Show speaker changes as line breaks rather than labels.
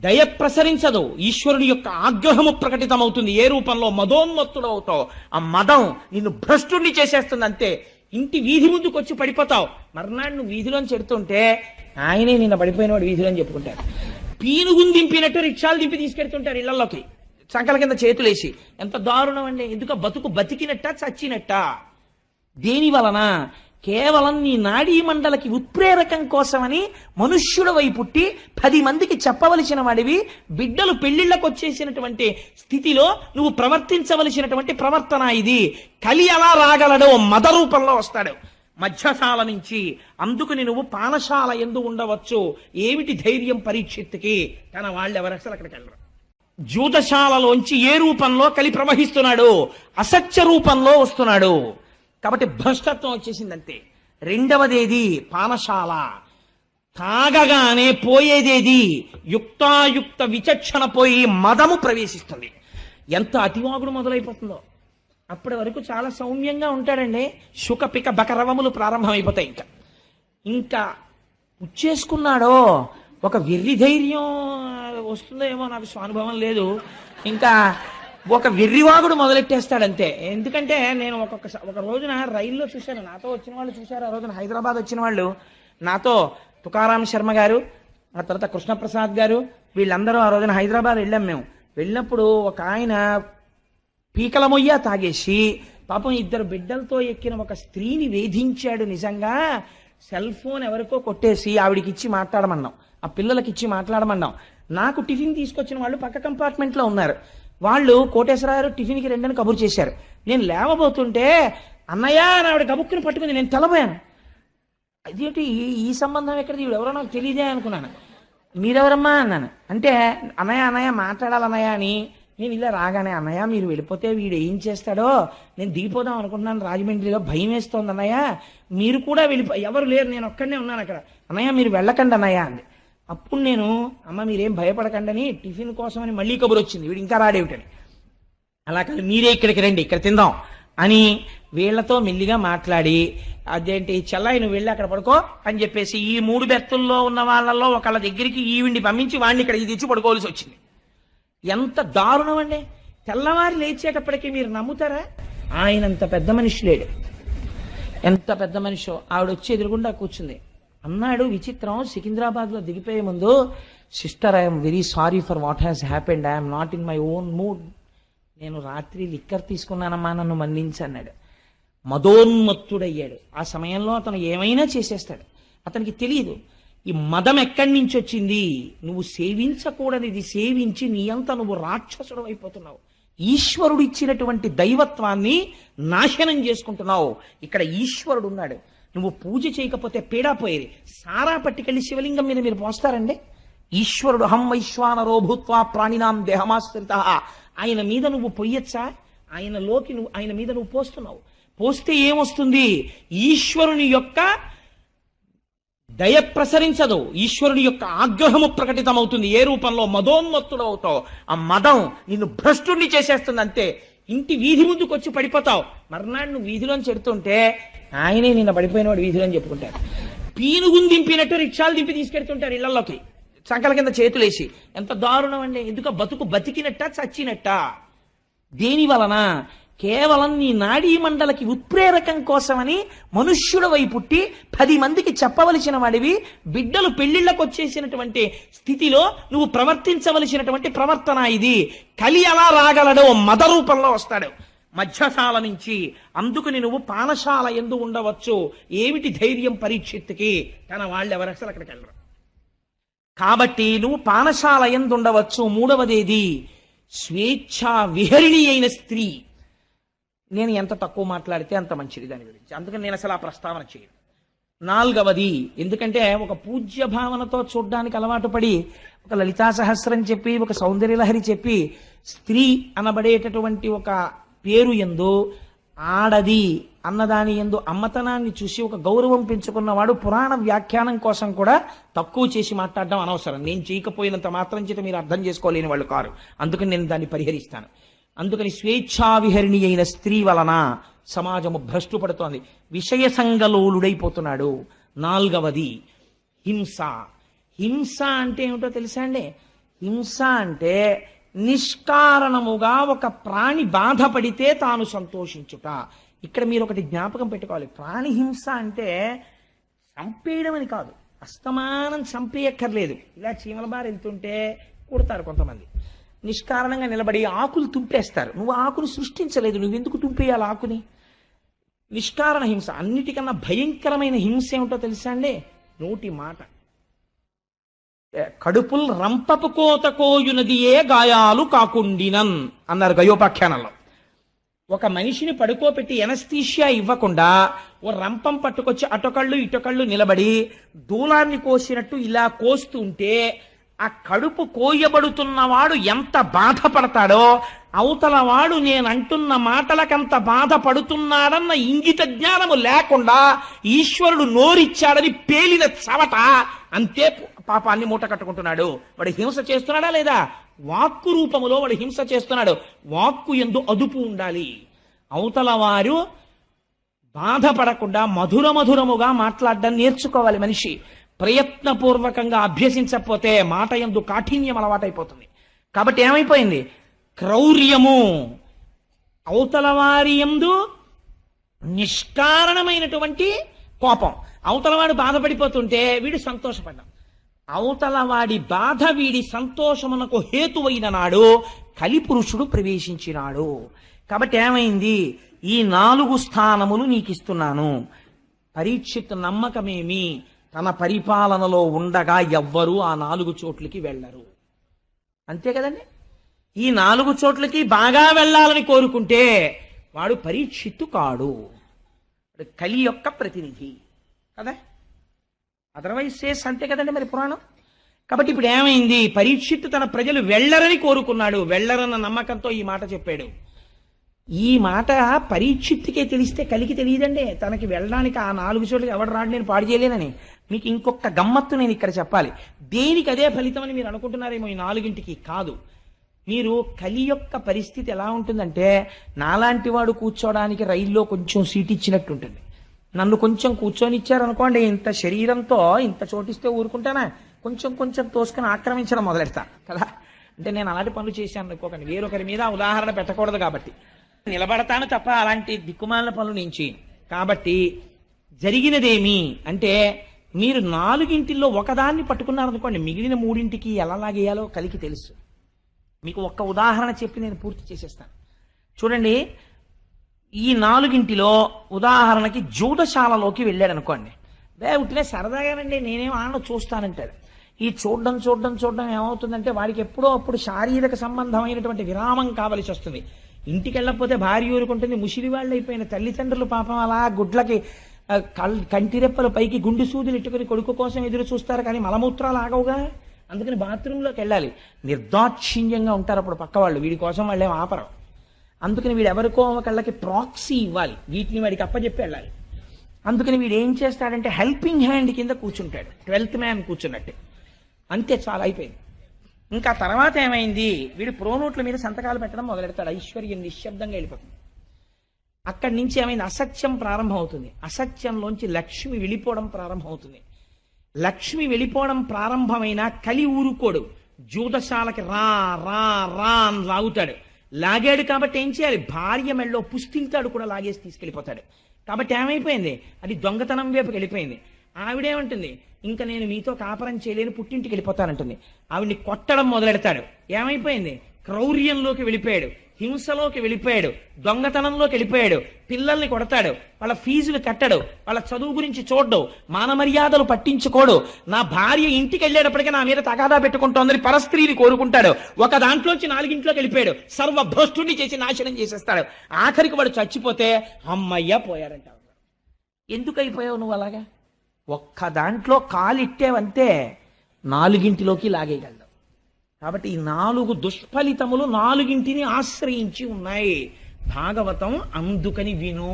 దయ ప్రసరించదు, ఈశ్వరుని యొక్క ఆగ్రహము ప్రకటితమవుతుంది. ఏ రూపంలో? మదోన్మత్తుడవుతావు. ఆ మదం నిన్ను భ్రష్టుణ్ణి చేసేస్తుంది. అంతే. ఇంటి వీధి ముందుకు వచ్చి పడిపోతావు. మర్నాడు నువ్వు వీధిలోంచి చెడుతుంటే ఆయనే నిన్న పడిపోయినవాడు వీధిలో అని చెప్పుకుంటారు. పీనుగుని దింపినట్టు రిక్షాలు దింపి తీసుకెళ్తుంటారు ఇళ్లలోకి, సంకల కింద చేతులేసి. ఎంత దారుణం అండి! ఎందుకు? బతుకు బతికినట్ట చచ్చినట్ట? దేని వలన? కేవలం నీ నాడీ మండలకి ఉత్ప్రేరకం కోసమని మనుష్యుడవై పుట్టి 10 మందికి చెప్పవలసిన వాడివి బిడ్డలు పెళ్లిళ్లకు వచ్చేసినటువంటి స్థితిలో నువ్వు ప్రవర్తించవలసినటువంటి ప్రవర్తన ఇది. కలి అలా రాగలడు, మద రూపంలో వస్తాడు మధ్యశాల నుంచి. అందుకుని నువ్వు పానశాల ఎందు ఉండవచ్చు. ఏమిటి ధైర్యం పరీక్షిత్తుకి? తన వాళ్ళెవరు అసలు అక్కడికి వెళ్ళరు. జూతశాలలోంచి ఏ రూపంలో కలి ప్రవహిస్తున్నాడు? అసత్య రూపంలో వస్తున్నాడు. కాబట్టి భ్రష్టత్వం వచ్చేసిందంతే. రెండవదేది పానశాల. తాగగానే పోయేదేది? యుక్తాయుక్త విచక్షణ పోయి మదము ప్రవేశిస్తుంది. ఎంత అతివాగుడు మొదలైపోతుందో! అప్పటి వరకు చాలా సౌమ్యంగా ఉంటాడండి. శుకపిక బకరవములు ప్రారంభమైపోతాయి. ఇంకా ఉచ్చేసుకున్నాడో ఒక వెర్రి ధైర్యం వస్తుందో ఏమో, నాకు స్వానుభవం లేదు. ఇంకా ఒక వెర్రివాగుడు మొదలెట్టేస్తాడంతే. ఎందుకంటే నేను ఒక రోజున రైల్లో చూశాను, నాతో వచ్చిన వాళ్ళు చూశారు. ఆ రోజున హైదరాబాద్ వచ్చిన వాళ్ళు నాతో, తుకారాం శర్మ గారు, ఆ తర్వాత కృష్ణప్రసాద్ గారు, వీళ్ళందరూ ఆ రోజున హైదరాబాద్ వెళ్ళాం. మేము వెళ్ళినప్పుడు ఒక ఆయన పీకల మొయ్య తాగేసి పాపం 2 బిడ్డలతో ఎక్కిన ఒక స్త్రీని వేధించాడు. నిజంగా సెల్ ఫోన్ ఎవరికో కొట్టేసి ఆవిడికి ఇచ్చి మాట్లాడమన్నాం, ఆ పిల్లలకి ఇచ్చి మాట్లాడమన్నాం. నాకు టిఫిన్ తీసుకొచ్చిన వాళ్ళు పక్క కంపార్ట్మెంట్లో ఉన్నారు. వాళ్ళు కోటేశ్వరరావు టిఫిన్కి రెండని కబురు చేశారు. నేను లేవబోతుంటే అన్నయ్య అని ఆవిడ గబుక్కుని పట్టుకుంది. నేను తెలబోయాను. అదేంటి ఈ సంబంధం ఎక్కడిది, ఈవిడ ఎవరో నాకు తెలియదే అనుకున్నాను. మీరెవరమ్మా అన్నాను. అంటే అన్నయ్య అన్నయ్య మాట్లాడాలన్నయ్య అని. నేను ఇలా రాగానే, అన్నయ్య మీరు వెళ్ళిపోతే వీడు ఏం చేస్తాడో నేను దిగిపోదాం అనుకుంటున్నాను రాజమండ్రిలో, భయం వేస్తోంది అన్నయ్య, మీరు కూడా ఎవరు లేరు, నేను ఒక్కడనే ఉన్నాను అక్కడ, అన్నయ్య మీరు వెళ్ళకండి అన్నయ్య అంది. అప్పుడు నేను, అమ్మ మీరేం భయపడకండి అని టిఫిన్ కోసమని మళ్ళీ కబురు వచ్చింది, వీడు ఇంకా రాడేమిటని. అలా కాదు, మీరే ఇక్కడికి రండి, ఇక్కడ తిందాం అని వీళ్లతో మెల్లిగా మాట్లాడి, అదేంటి చెల్లాయి నువ్వు వెళ్ళి అక్కడ పడుకో అని చెప్పేసి ఈ 3 బెర్తుల్లో ఉన్న వాళ్ళల్లో ఒకళ్ళ దగ్గరికి ఈవిడిని పంపించి వాడిని ఇక్కడ తెచ్చి పడుకోవాల్సి వచ్చింది. ఎంత దారుణం అండి! తెల్లవారి లేచేటప్పటికీ మీరు నమ్ముతారా? ఆయనంత పెద్ద మనిషి లేడు. ఎంత పెద్ద మనిషో! ఆవిడ వచ్చి ఎదురుగుండా కూర్చుంది. అన్నాడు విచిత్రం, సికింద్రాబాద్లో దిగిపోయే ముందు, sister I'm very sorry for what has happened, I'm not in my own mood. నేను రాత్రి లిక్కర్ తీసుకున్నానమ్మా, నన్ను మన్నించి అన్నాడు. మదోన్మత్తుడయ్యాడు. ఆ సమయంలో అతను ఏమైనా చేసేస్తాడు. అతనికి తెలియదు ఈ మదం ఎక్కడి నుంచి వచ్చింది. నువ్వు సేవించకూడనిది సేవించి నీ అంత నువ్వు రాక్షసుడు అయిపోతున్నావు. ఈశ్వరుడు ఇచ్చినటువంటి దైవత్వాన్ని నాశనం చేసుకుంటున్నావు. ఇక్కడ ఈశ్వరుడు ఉన్నాడు. నువ్వు పూజ చేయకపోతే పీడాపోయేది. సారా పట్టుకెళ్ళి శివలింగం మీద మీరు పోస్తారండి. ఈశ్వరుడు హం వైశ్వానరో భూత్వా ప్రాణినాం దేహమాశ్రిత, ఆయన మీద నువ్వు పొయ్యొచ్చా? ఆయన మీద నువ్వు పోస్తున్నావు. పోస్తే ఏమొస్తుంది? ఈశ్వరుని యొక్క దయ ప్రసరించదు, ఈశ్వరుని యొక్క ఆగ్రహము ప్రకటితమవుతుంది. ఏ రూపంలో? మదోన్మత్తుడు అవుతావు. ఆ మదం నిన్ను భ్రష్టుణ్ణి చేసేస్తుంది. అంతే. ఇంటి వీధి ముందుకు వచ్చి పడిపోతావు. మర్నాడు నువ్వు వీధిలోంచి చెడుతుంటే ఆయనే నిన్న పడిపోయినవాడు వీధిలో అని చెప్పుకుంటారు. పీనుగుని దింపినట్టు రిక్షాలు దింపి తీసుకెళ్తుంటారు ఇళ్లలోకి, సంకల కింద చేతులేసి. ఎంత దారుణం అండి! ఎందుకు? బతుకు బతికినట్ట చచ్చినట్ట? దేని వలన? కేవలం నీ నాడీ మండలకి ఉత్ప్రేరకం కోసమని మనుష్యుడవై పుట్టి 10 మందికి చెప్పవలసిన వాడివి బిడ్డలు పెళ్లిళ్లకు వచ్చేసినటువంటి స్థితిలో నువ్వు ప్రవర్తించవలసినటువంటి ప్రవర్తన ఇది. కలి అలా రాగలడు, మద రూపంలో వస్తాడు మధ్యశాల నుంచి. అందుకుని నువ్వు పానశాల ఎందు ఉండవచ్చు. ఏమిటి ధైర్యం పరీక్షిత్తుకి? తన వాళ్ళెవరు అసలు అక్కడికి వెళ్ళరు. కాబట్టి నువ్వు పానశాల ఎందు ఉండవచ్చు. మూడవదేది స్వేచ్ఛా విహరిణి అయిన స్త్రీ. నేను ఎంత తక్కువ మాట్లాడితే అంత మంచిది దాని గురించి, అందుకని నేను అసలు ఆ ప్రస్తావన చేయను. 4వది, ఎందుకంటే ఒక పూజ్య భావనతో చూడ్డానికి అలవాటు పడి ఒక లలితా సహస్రం చెప్పి, ఒక సౌందర్యలహరి చెప్పి, స్త్రీ అనబడేటటువంటి ఒక పేరు యందు ఆడది అన్నదాని యందు అమ్మతనాన్ని చూసి ఒక గౌరవం పెంచుకున్నవాడు పురాణ వ్యాఖ్యానం కోసం కూడా తక్కువ చేసి మాట్లాడడం అనవసరం. నేను చేయకపోయినంత మాత్రం చేత మీరు అర్థం చేసుకోలేని వాళ్ళు కారు. అందుకని నేను దాన్ని పరిహరిస్తాను. అందుకని స్వేచ్ఛావిహరిణి అయిన స్త్రీ వలన సమాజము భ్రష్టు పడుతోంది, విషయ సంగలోలుడైపోతున్నాడు. 4వది హింస. హింస అంటే ఏమిటో తెలుసా అండి? హింస అంటే నిష్కారణముగా ఒక ప్రాణి బాధపడితే తాను సంతోషించుట. ఇక్కడ మీరు ఒకటి జ్ఞాపకం పెట్టుకోవాలి. ప్రాణి హింస అంటే చంపేయడం అని కాదు, అస్తమానం చంపేయక్కర్లేదు. ఇలా చీమల బారి వెళ్తుంటే కుడతారు కొంతమంది, నిష్కారణంగా నిలబడి ఆకులు తుంపేస్తారు. నువ్వు ఆకుని సృష్టించలేదు, నువ్వెందుకు తుంపేయాలి ఆకుని? నిష్కారణ హింస. అన్నిటికన్నా భయంకరమైన హింస ఏమిటో తెలుసా అండి? నోటి మాట. కడుపుల్ రంపపు కోత కోయునదియే గాయాలు కాకుండినన్ అన్నారు గయోపాఖ్యానంలో. ఒక మనిషిని పడుకోబెట్టి ఎనస్థీషియా ఇవ్వకుండా ఓ రంపం పట్టుకొచ్చి అటొకళ్ళు ఇటొకళ్ళు నిలబడి దూలాన్ని కోసినట్టు ఇలా కోస్తూ ఉంటే ఆ కడుపు కోయబడుతున్నవాడు ఎంత బాధపడతాడో, అవతల వాడు నేనంటున్న మాటలకంత బాధపడుతున్నాడన్న ఇంగిత జ్ఞానము లేకుండా ఈశ్వరుడు నోరిచ్చాడని పేలిన చవట అంతే పాపాన్ని మూట కట్టుకుంటున్నాడు. వాడు హింస చేస్తున్నాడా లేదా? వాక్కు రూపములో వాడు హింస చేస్తున్నాడు. వాక్కు యందు అదుపు ఉండాలి. అవతల వారు బాధపడకుండా మధుర మధురముగా మాట్లాడడం నేర్చుకోవాలి మనిషి. ప్రయత్నపూర్వకంగా అభ్యసించకపోతే మాట యందు కాఠిన్యం అలవాటైపోతుంది. కాబట్టి ఏమైపోయింది? క్రౌర్యము, అవతల వారి యందు నిష్కారణమైనటువంటి కోపం. అవతలవాడు బాధపడిపోతుంటే వీడు సంతోషపడ్డాం. అవతల వాడి బాధ వీడి సంతోషమునకు హేతువైన నాడు కలిపురుషుడు ప్రవేశించినాడు. కాబట్టి ఏమైంది? ఈ 4 స్థానములు నీకిస్తున్నాను. పరీక్షిత్ నమ్మకమేమి? తన పరిపాలనలో ఉండగా ఎవ్వరూ ఆ 4 చోట్లకి వెళ్ళరు. అంతే కదండి. ఈ 4 చోట్లకి బాగా వెళ్ళాలని కోరుకుంటే వాడు పరీక్షిత్తు కాడు, కలి యొక్క ప్రతినిధి కదా. అదర్వైజ్ సేస్ అంతే కదండి మరి పురాణం. కాబట్టి ఇప్పుడు ఏమైంది? పరీక్షిత్తు తన ప్రజలు వెళ్ళరని కోరుకున్నాడు. వెళ్ళరన్న నమ్మకంతో ఈ మాట చెప్పాడు. ఈ మాట పరీక్షిత్తుకే తెలిస్తే కలికి తెలియదండి తనకి వెళ్ళడానికి ఆ 4 చోట్లకి ఎవడు రాడు, నేను పాడు చేయలేనని. మీకు ఇంకొక గమ్మత్తు నేను ఇక్కడ చెప్పాలి. దేనికి అదే ఫలితం అని మీరు అనుకుంటున్నారేమో, ఈ 4ంటికి కాదు. మీరు కలి యొక్క పరిస్థితి ఎలా ఉంటుందంటే, నాలాంటి వాడు కూర్చోడానికి రైల్లో కొంచెం సీట్ ఇచ్చినట్టు ఉంటుంది. నన్ను కొంచెం కూర్చొని ఇచ్చారనుకోండి, ఇంత శరీరంతో ఇంత చోటిస్తే ఊరుకుంటానా? కొంచెం కొంచెం తోసుకొని ఆక్రమించడం మొదలెడతా కదా. అంటే నేను అలాంటి పనులు చేశాను అనుకోకండి, వేరొకరి మీద ఉదాహరణ పెట్టకూడదు కాబట్టి. నిలబడతాను తప్ప అలాంటి దిక్కుమాలిన పనులు నుంచి. కాబట్టి జరిగినదేమి అంటే, మీరు 4ంటిల్లో ఒకదాన్ని పట్టుకున్నారనుకోండి, మిగిలిన 3ంటికి ఎలా లాగేయాలో కలికి తెలుసు. మీకు ఒక్క ఉదాహరణ చెప్పి నేను పూర్తి చేసేస్తాను. చూడండి, ఈ 4ంటిలో ఉదాహరణకి జూదశాలలోకి వెళ్ళాడు అనుకోండి. ఉట్టినే సరదాగానండి, నేనేం ఆడ చూస్తానంటాడు. ఈ చూడడం ఏమవుతుందంటే, వాడికి ఎప్పుడో అప్పుడు శారీరక సంబంధమైనటువంటి విరామం కావలసి వస్తుంది. ఇంటికి వెళ్ళకపోతే భార్య ఊరుకుంటుంది. ముసిలి వాళ్ళు అయిపోయిన తల్లిదండ్రులు పాపం అలా గుడ్లకి కంటిరెప్పలు పైకి గుండు సూదులు ఇట్టుకుని కొడుకు కోసం ఎదురు చూస్తారు, కానీ మలమూత్రాలు ఆగవుగా. అందుకని బాత్రూంలోకి వెళ్ళాలి. నిర్దాక్షిణ్యంగా ఉంటారు అప్పుడు పక్క వాళ్ళు, వీడి కోసం వాళ్ళేం ఆపరం. అందుకని వీడు ఎవరికో కళ్ళకి ప్రాక్సీ ఇవ్వాలి, వీటిని వాడికి అప్పచెప్పి వెళ్ళాలి. అందుకని వీడు ఏం చేస్తాడంటే హెల్పింగ్ హ్యాండ్ కింద కూర్చుంటాడు, 12th మ్యాన్ కూర్చున్నట్టే. అంతే, చాలా అయిపోయింది. ఇంకా తర్వాత ఏమైంది? వీడు ప్రోనోట్ల మీద సంతకాలు పెట్టడం మొదలెడతాడు. ఐశ్వర్యం నిశ్శబ్దంగా వెళ్ళిపోతుంది. అక్కడి నుంచి ఏమైంది? అసత్యం ప్రారంభం అవుతుంది. అసత్యంలోంచి లక్ష్మి వెళ్ళిపోవడం ప్రారంభం అవుతుంది. లక్ష్మి వెళ్ళిపోవడం ప్రారంభమైన కలి ఊరుకోడు. జూదశాలకి రా రా రా అని లాగుతాడు. లాగాడు కాబట్టి ఏం చేయాలి? భార్య మెళ్ళో పుస్తిల్తాడు కూడా లాగేసి తీసుకెళ్ళిపోతాడు. కాబట్టి ఏమైపోయింది? అది దొంగతనం వైపుకి వెళ్ళిపోయింది. ఆవిడేమంటుంది? ఇంకా నేను మీతో కాపరం చేయలేని, పుట్టింటికి వెళ్ళిపోతానంటుంది. ఆవిడ్ని కొట్టడం మొదలెడతాడు. ఏమైపోయింది? క్రౌర్యంలోకి వెళ్ళిపోయాడు, హింసలోకి వెళ్ళిపోయాడు, దొంగతనంలోకి వెళ్ళిపోయాడు. పిల్లల్ని కొడతాడు, వాళ్ళ ఫీజులు కట్టడు, వాళ్ళ చదువు గురించి చూడడు, మానమర్యాదలు పట్టించుకోడు. నా భార్య ఇంటికి వెళ్ళేటప్పటికీ నా మీద తగాదా పెట్టుకుంటోందని పరస్త్రీని కోరుకుంటాడు. ఒక దాంట్లోంచి 4ంట్లోకి వెళ్ళిపోయాడు. సర్వభ్రష్టుని చేసి నాశనం చేసేస్తాడు. ఆఖరికి వాడు చచ్చిపోతే అమ్మయ్య పోయాడంట. ఎందుకు అయిపోయావు నువ్వు అలాగా? ఒక్క దాంట్లో కాలిట్టేవంతే 4ంటిలోకి లాగేయగలడు. కాబట్టి ఈ 4 దుష్ఫలితములు 4ంటిని ఆశ్రయించి ఉన్నాయి. భాగవతం అందుకని విను.